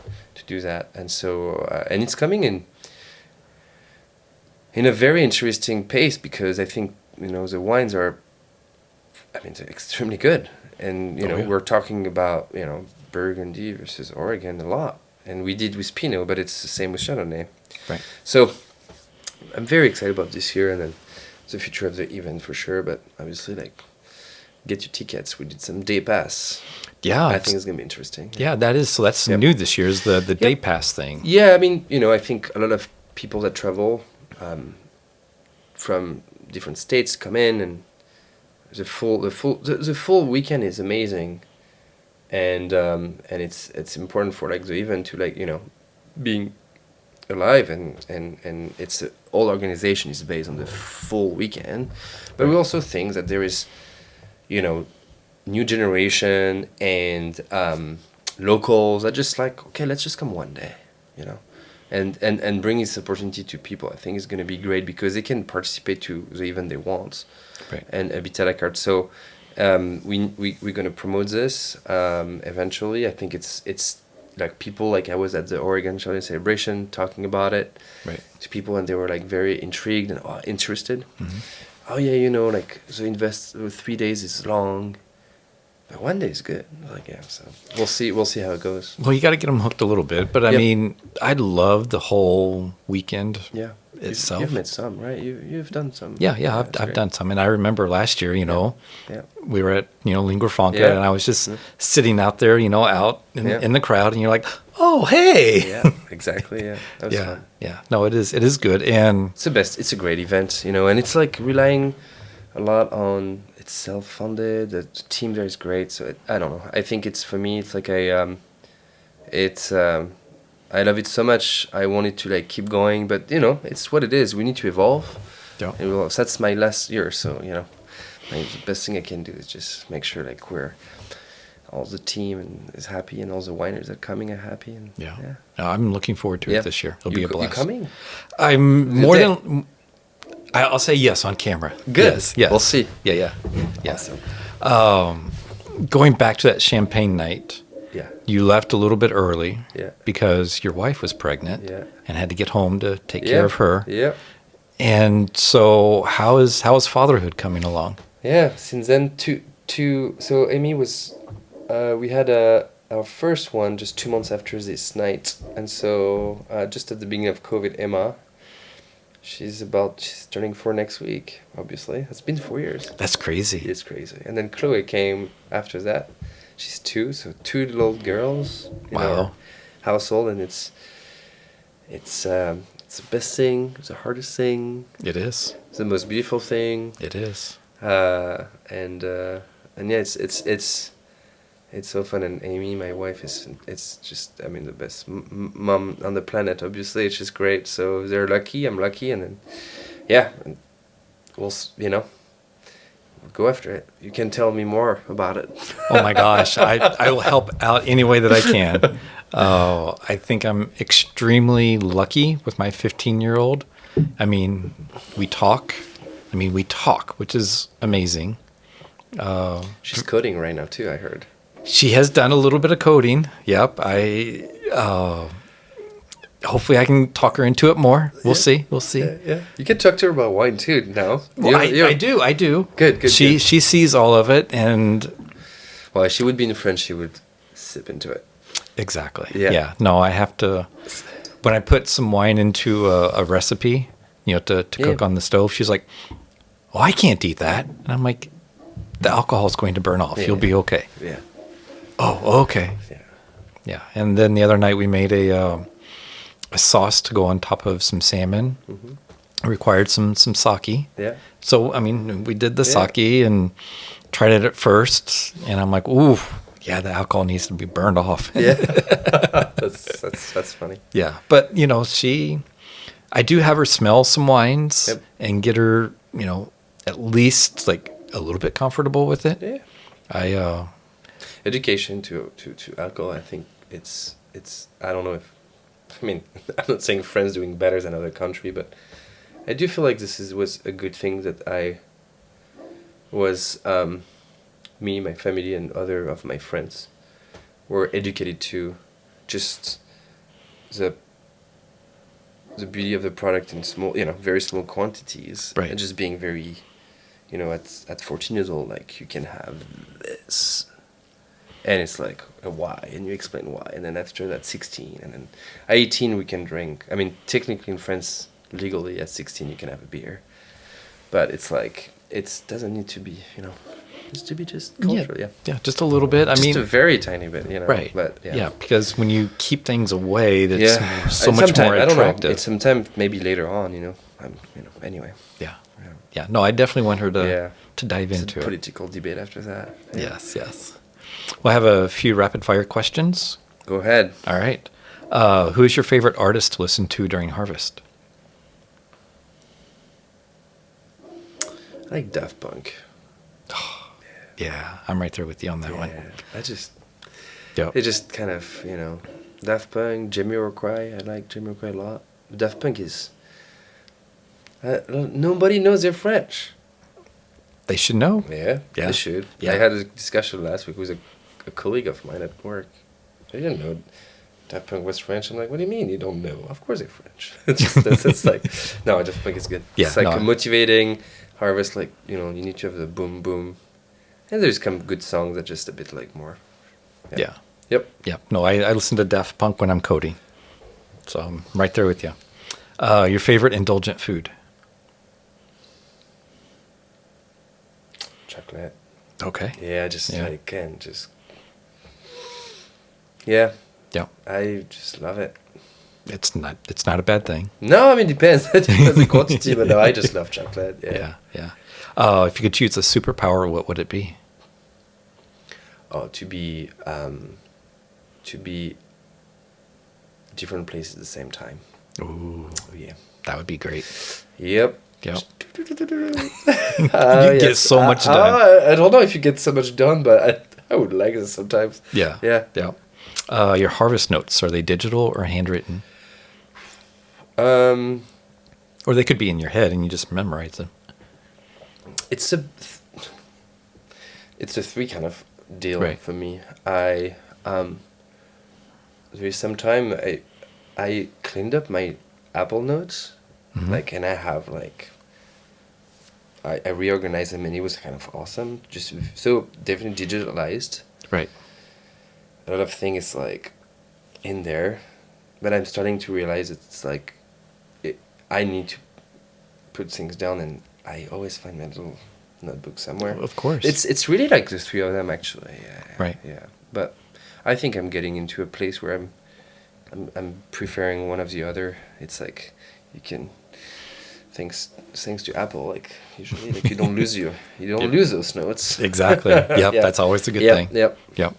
do that. And so, and it's coming in a very interesting pace because I think, the wines are, they're extremely good. And, we're talking about, Burgundy versus Oregon a lot. And we did with Pinot, but it's the same with Chardonnay. Right. So I'm very excited about this year and then the future of the event for sure. But obviously, like, get your tickets. We did some day pass. Yeah. I think it's going to be interesting. Yeah, that is. So that's new this year is the day pass thing. Yeah, I think a lot of people that travel from different states come in and the full weekend is amazing. And it's important for like the event to like being alive and it's all organization is based on the full weekend, but we also think that there is new generation and locals that just like okay, let's just come one day, and bring this opportunity to people. I think it's going to be great because they can participate to the event they want, right, and a bit à la carte. So. We're gonna promote this eventually. I think it's like people like I was at the Oregon Chardonnay celebration talking about it to people and they were like very intrigued and interested. Mm-hmm. Oh yeah, like so 3 days is long, but 1 day is good. Like yeah, so we'll see how it goes. Well, you got to get them hooked a little bit, but I mean, I love the whole weekend. Yeah. Itself. You've met some, right? You've done some. Yeah, I've done some, and I remember last year, we were at Lingua Franca, and I was just sitting out there, out in the crowd, and you're like, oh hey, yeah, exactly, yeah, that was fun. Yeah, no, it is good, and it's the best. It's a great event, and it's like relying a lot on it's self-funded. The team there is great, so I don't know. I think it's for me, it's like I love it so much. I want it to like keep going, but it's what it is. We need to evolve. Yeah. And that's my last year, so the best thing I can do is just make sure like all the team is happy and all the wineries that are coming are happy. And No, I'm looking forward to it this year. It'll be a blast. You coming? I'm more than. I'll say yes on camera. Good. Yes. We'll see. Yeah. Awesome. Going back to that champagne night. Yeah. You left a little bit early. Yeah. Because your wife was pregnant. Yeah. And had to get home to take care of her. Yeah. And so how is fatherhood coming along? Yeah. Since then, so Amy was, we had our first one just 2 months after this night, and so just at the beginning of COVID, Emma. She's turning 4 next week, obviously. It's been 4 years. That's crazy. It's crazy. And then Chloe came after that. she's 2, so 2 little girls in Wow. our household, and it's the best thing. It's the hardest thing. It is. It's the most beautiful thing. It is. And yeah, it's so fun. And Amy, my wife, it's just, I mean, the best mom on the planet. Obviously, it's just great. So they're lucky. I'm lucky, and then yeah, we'll go after it. You can tell me more about it. Oh my gosh, I will help out any way that I can. I think I'm extremely lucky with my 15-year-old. I mean, we talk, which is amazing. She's coding right now too, I heard. She has done a little bit of coding. Yep. Hopefully I can talk her into it more. We'll see. Yeah. You can talk to her about wine too now. Well, I do. Good. She sees all of it, and well, she would be in French. She would sip into it. exactly. Yeah. No, I have to. When I put some wine into a recipe, to cook on the stove, she's like, "Oh, I can't eat that," and I'm like, "The alcohol is going to burn off. You'll be okay." Yeah. Oh, okay. Yeah. And then the other night we made a sauce to go on top of some salmon. Mm-hmm. It required some sake. Yeah. So, I mean, we did the sake and tried it at first. And I'm like, ooh, yeah, the alcohol needs to be burned off. Yeah. that's funny. Yeah. But, I do have her smell some wines and get her, at least like a little bit comfortable with it. Yeah. Education to alcohol, I think it's I don't know if, I mean, I'm not saying France doing better than other country, but I do feel like was a good thing that I was, me, my family, and other of my friends were educated to just the beauty of the product in small, very small quantities. Right. And just being very, at 14 years old, like, you can have this. And it's like, why? And you explain why. And then after that, 16. And then at 18, we can drink. I mean, technically in France, legally, at 16, you can have a beer. But it's like, it doesn't need to be, just to be just cultural. Yeah, just a little bit. Just a very tiny bit, Right. But yeah, because when you keep things away, that's so much more attractive. I don't know. It's sometimes maybe later on, anyway. Yeah. No, I definitely want her to dive into it. Political debate after that. Yeah. Yes. Well, I have a few rapid fire questions. Go ahead. All right. Who is your favorite artist to listen to during harvest? I like Daft Punk. Yeah, I'm right there with you on that one. It just kind of, Daft Punk, Jamiroquai. I like Jamiroquai a lot. Daft Punk is, nobody knows they're French. They should know. Yeah, they should. Yeah. I had a discussion last week with a colleague of mine at work. I didn't know Daft Punk was French. I'm like, what do you mean you don't know? Of course they're French. it's like, no, Daft Punk is good. Yeah, it's like a motivating harvest, like, you need to have the boom, boom. And there's some good songs that just a bit like more. Yeah. Yep. Yeah. No, I listen to Daft Punk when I'm coding. So I'm right there with you. Your favorite indulgent food? Chocolate. Okay. Yeah, Yeah. Yeah. I just love it. It's not a bad thing. No, I mean, it depends. It depends the quantity, but no, I just love chocolate. Yeah. If you could choose a superpower, what would it be? Oh, to be different places at the same time. Ooh. Oh, yeah. That would be great. Yep. You get so much done. I don't know if you get so much done, but I would like it sometimes. Yeah. Your harvest notes, are they digital or handwritten? Or they could be in your head and you just memorize them. It's a 3 kind of deal for me. There's some time I cleaned up my Apple Notes, and I have I reorganized them, and it was kind of awesome. Just so definitely digitalized. Right. A lot of things in there, but I'm starting to realize it's I need to put things down, and I always find my little notebook somewhere. Of course. It's really like the three of them actually. Yeah, Right. Yeah, but I think I'm getting into a place where I'm preferring one of the other. It's like you can, thanks to Apple, like usually like you don't lose those notes. Exactly. Yep. Yeah. That's always a good Yep, thing. Yep. Yep.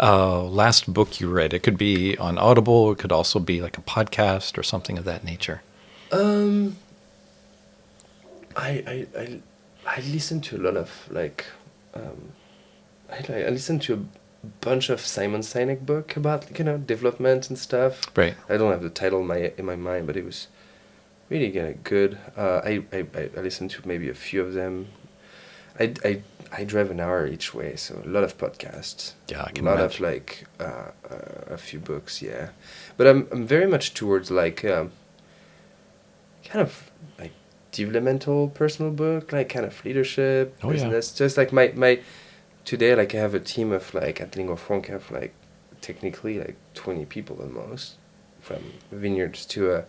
Last book you read, it could be on Audible. It could also be like a podcast or something of that nature. I listen to a lot of like I listen to a bunch of Simon Sinek book about development and stuff. Right. I don't have the title in my mind, but it was really good. I listened to maybe a few of them. I drive an hour each way, so a lot of podcasts. Yeah, I can a lot imagine. of like a few books, yeah. But I'm very much towards like kind of like developmental personal book, like kind of leadership, Oh, yeah. business. Just like my today, like I have a team of like at Lingua Franca of like technically like 20 people almost, from vineyards to a,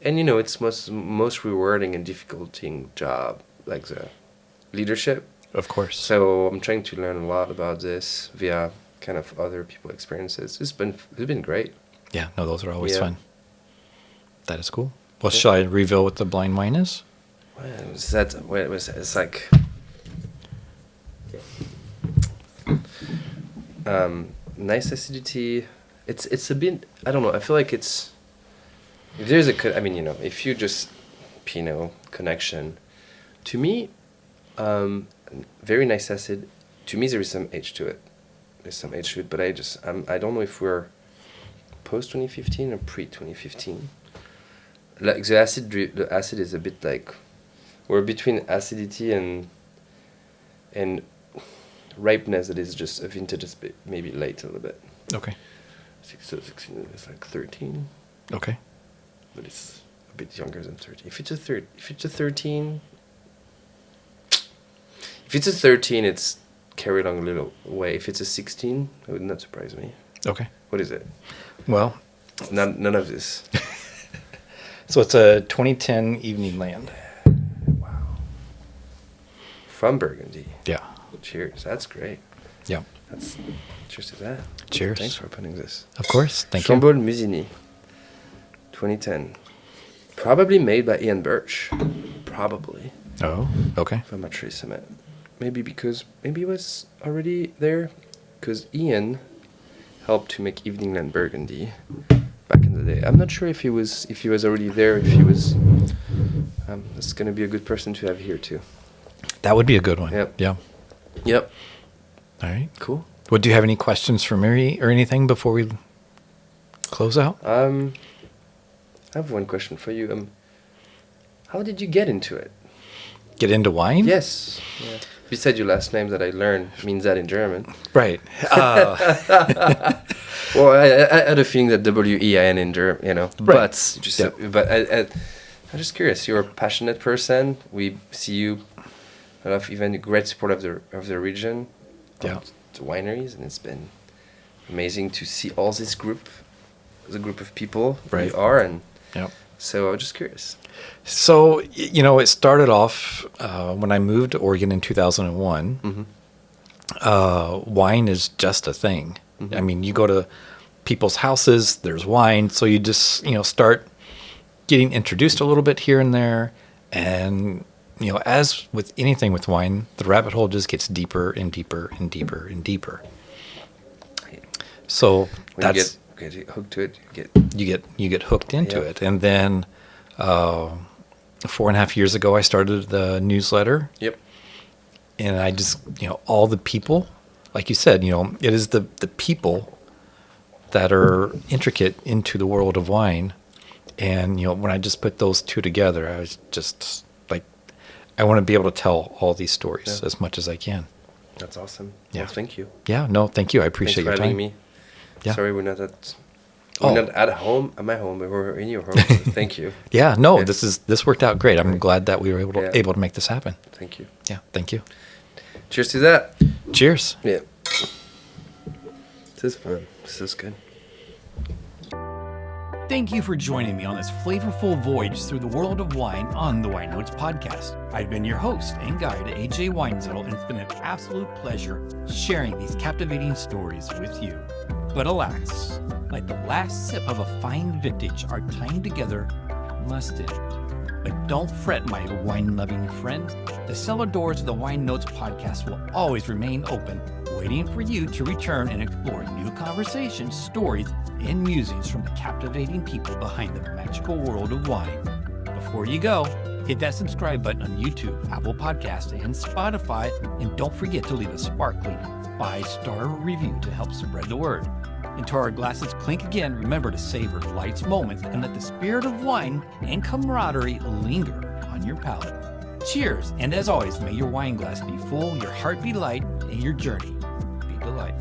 and it's most rewarding and difficult job, like the leadership. Of course. So I'm trying to learn a lot about this via kind of other people's experiences. It's been great. Yeah, no, those are always Yeah. fun. That is cool. Well, shall I reveal what the blind wine is? It's like nice acidity. It's a bit, I don't know, I feel like it's, if there's if you just Pinot connection, to me, very nice acid. To me, there is some age to it. But I don't know if we're post 2015 or pre 2015. Like the acid is a bit like, we're between acidity and ripeness that is just a vintage is maybe late a little bit. Okay. 16 is like 13, Okay. but it's a bit younger than 13. If it's a 13, it's carried along a little way. If it's a 16, it would not surprise me. Okay. What is it? Well, None of this. so it's a 2010 Evening Land. Wow. From Burgundy. Yeah. Cheers. That's great. Yeah. Cheers to that. Cheers. Thanks for putting this. Of course. Thank Chambol Musigny, 2010. Probably made by Ian Birch. Probably. you. Oh, okay. If I'm not sure, maybe he was already there, because Ian helped to make Evening Land Burgundy back in the day. I'm not sure if he was already there. If he was, that's gonna be a good person to have here too. That would be a good one. Yep. Yeah. Yep. All right. Cool. Well, do you have any questions for Mary or anything before we close out? I have one question for you. How did you get into it? Get into wine? Yes. Yeah. You said your last name that I learned means that in German. Right. Well, I had a feeling that W-E-I-N in German, Right. But just, Yeah. but I'm just curious. You're a passionate person. We see you a lot of even great support of the region, Yeah. of the wineries, and it's been amazing to see all this group of people Right. you are, and Yep. so I was just curious. So, it started off when I moved to Oregon in 2001. Mm-hmm. Wine is just a thing. Mhm. I mean, you go to people's houses, there's wine. So you just, start getting introduced a little bit here and there. And, as with anything with wine, the rabbit hole just gets deeper and deeper and deeper and deeper. So When that's, you get hooked to it, you get hooked into Yeah. it. And then 4.5 years ago, I started the newsletter. Yep. And I just, all the people, like you said, it is the people that are intricate into the world of wine. And, when I just put those two together, I was just like, I want to be able to tell all these stories as much as I can. That's awesome. Yeah. Well, thank you. Yeah, no, thank you. I appreciate Thanks for your having time. me. Yeah. Sorry, we're not at my home, but we're in your home. So thank you. Yeah, no, Yeah. this worked out great. I'm Great. glad that we were Yeah. able to make this happen. Thank you. Yeah, thank you. Cheers to that. Cheers. Yeah. This is fun. This is good. Thank you for joining me on this flavorful voyage through the world of wine on the Weinnotes Podcast. I've been your host and guide, AJ Weinzettel, and it's been an absolute pleasure sharing these captivating stories with you. But alas, like the last sip of a fine vintage, our time together must end. But don't fret, my wine-loving friend. The cellar doors of the Weinnotes Podcast will always remain open, waiting for you to return and explore new conversations, stories, and musings from the captivating people behind the magical world of wine. Before you go, hit that subscribe button on YouTube, Apple Podcasts, and Spotify, and don't forget to leave a sparkling 5-star review to help spread the word. Until our glasses clink again, remember to savor life's moments and let the spirit of wine and camaraderie linger on your palate. Cheers, and as always, may your wine glass be full, your heart be light, and your journey be delight.